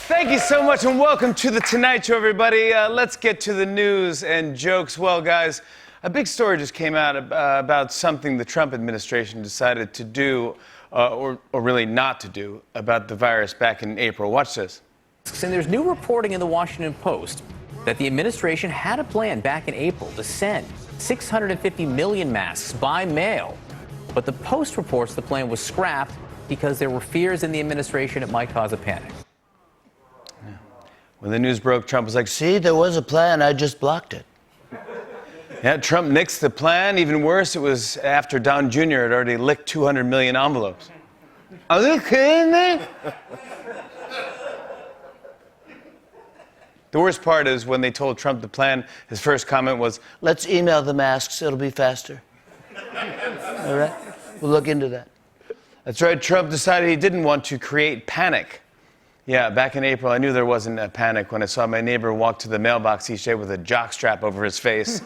Thank you so much and welcome to The Tonight Show, everybody. Let's get to the news and jokes. Well, guys, a big story just came out about something the Trump administration decided to do, or really not to do, about the virus back in April. Watch this. And there's new reporting in the Washington Post that the administration had a plan back in April to send 650 million masks by mail. But the Post reports the plan was scrapped because there were fears in the administration it might cause a panic. When the news broke, Trump was like, see, there was a plan, I just blocked it. Yeah, Trump nixed the plan. Even worse, it was after Don Jr. had already licked 200 million envelopes. Are you kidding me? The worst part is when they told Trump the plan, his first comment was, let's email the masks, it'll be faster. All right? We'll look into that. That's right, Trump decided he didn't want to create panic. Yeah, back in April, I knew there wasn't a panic when I saw my neighbor walk to the mailbox each day with a jockstrap over his face.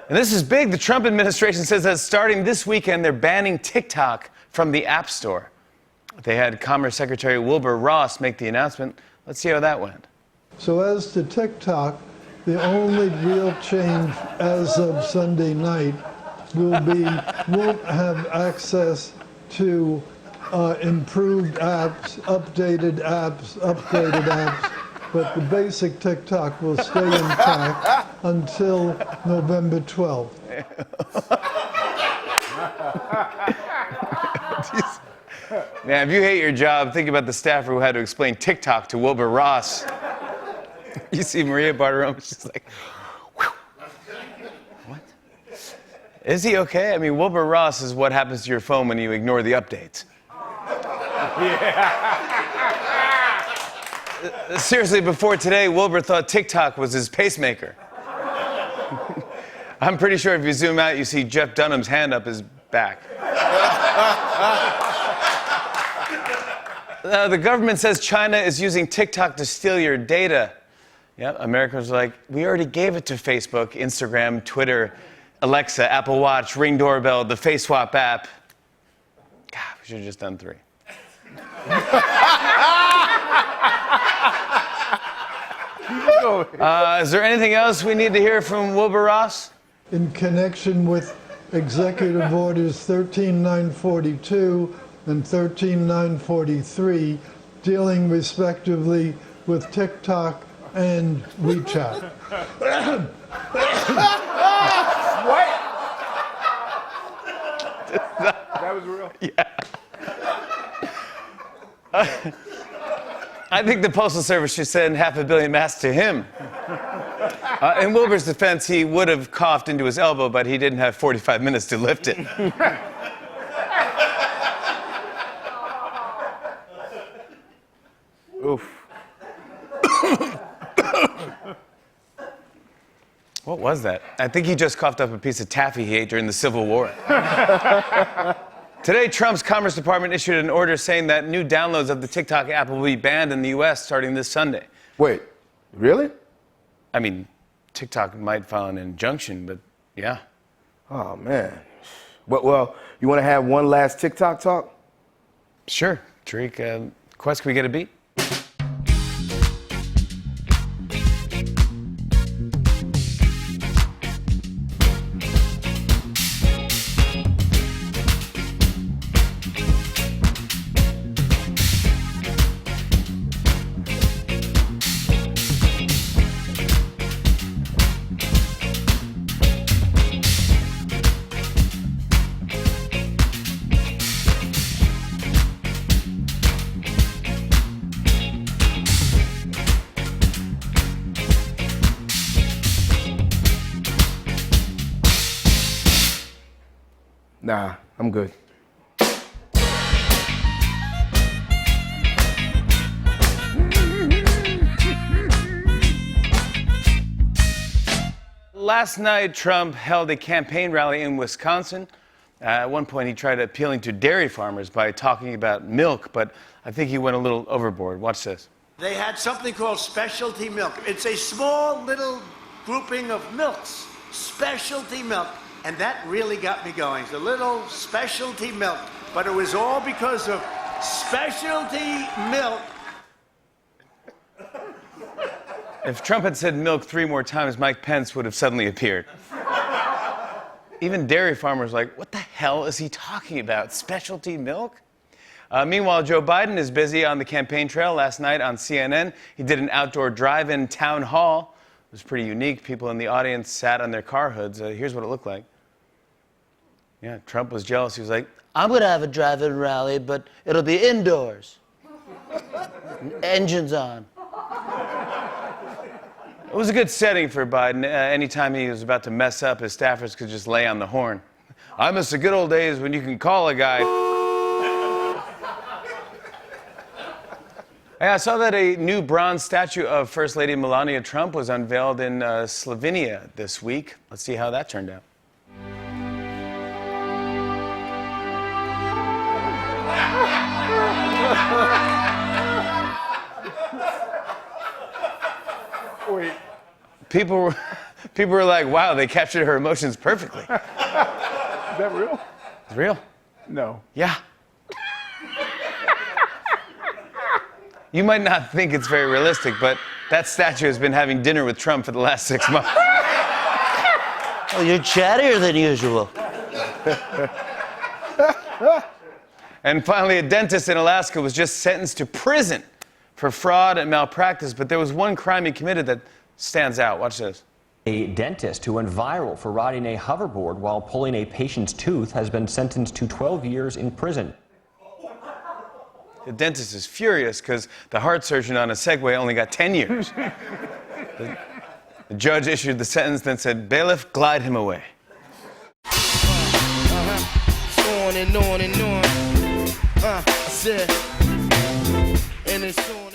And this is big. The Trump administration says that starting this weekend, they're banning TikTok from the App Store. They had Commerce Secretary Wilbur Ross make the announcement. Let's see how that went. So as to TikTok, the only real change as of Sunday night will be won't have access to improved apps, updated apps, upgraded apps, but the basic TikTok will stay intact until November 12th. Man, if you hate your job, think about the staffer who had to explain TikTok to Wilbur Ross. You see Maria Bartiromo, she's like, whew. What? Is he okay? I mean, Wilbur Ross is what happens to your phone when you ignore the updates. Yeah. Seriously, before today, Wilbur thought TikTok was his pacemaker. I'm pretty sure if you zoom out, you see Jeff Dunham's hand up his back. The government says China is using TikTok to steal your data. Yeah, Americans are like, we already gave it to Facebook, Instagram, Twitter, Alexa, Apple Watch, Ring Doorbell, the Face Swap app. God, we should have just done 3. Is there anything else we need to hear from Wilbur Ross? In connection with Executive Orders 13942 and 13943, dealing respectively with TikTok and WeChat. What? That was real? Yeah. I think the Postal Service should send 500 million masks to him. In Wilbur's defense, he would have coughed into his elbow, but he didn't have 45 minutes to lift it. Oof. What was that? I think he just coughed up a piece of taffy he ate during the Civil War. Today, Trump's Commerce Department issued an order saying that new downloads of the TikTok app will be banned in the U.S. starting this Sunday. Wait, really? I mean, TikTok might file an injunction, but yeah. Oh, man. Well, you want to have one last TikTok talk? Sure. Tariq, Quest, can we get a beat? Nah, I'm good. Last night, Trump held a campaign rally in Wisconsin. At one point, he tried appealing to dairy farmers by talking about milk, but I think he went a little overboard. Watch this. They had something called specialty milk. It's a small little grouping of milks, specialty milk. And that really got me going. It's a little specialty milk. But it was all because of specialty milk. If Trump had said milk 3 more times, Mike Pence would have suddenly appeared. Even dairy farmers are like, what the hell is he talking about? Specialty milk? Meanwhile, Joe Biden is busy on the campaign trail. Last night on CNN, he did an outdoor drive-in town hall. It was pretty unique. People in the audience sat on their car hoods. Here's what it looked like. Yeah, Trump was jealous. He was like, I'm going to have a drive-in rally, but it'll be indoors. Engines on. It was a good setting for Biden. Anytime he was about to mess up, his staffers could just lay on the horn. I miss the good old days when you can call a guy. Hey, I saw that a new bronze statue of First Lady Melania Trump was unveiled in Slovenia this week. Let's see how that turned out. Wait. People were like, wow, they captured her emotions perfectly. Is that real? It's real. No. Yeah. You might not think it's very realistic, but that statue has been having dinner with Trump for the last 6 months. Oh, you're chattier than usual. And finally, a dentist in Alaska was just sentenced to prison for fraud and malpractice, but there was one crime he committed that stands out. Watch this. A dentist who went viral for riding a hoverboard while pulling a patient's tooth has been sentenced to 12 years in prison. The dentist is furious because the heart surgeon on a Segway only got 10 years. The judge issued the sentence, then said, bailiff, glide him away. On and on and on. I said, and it's on.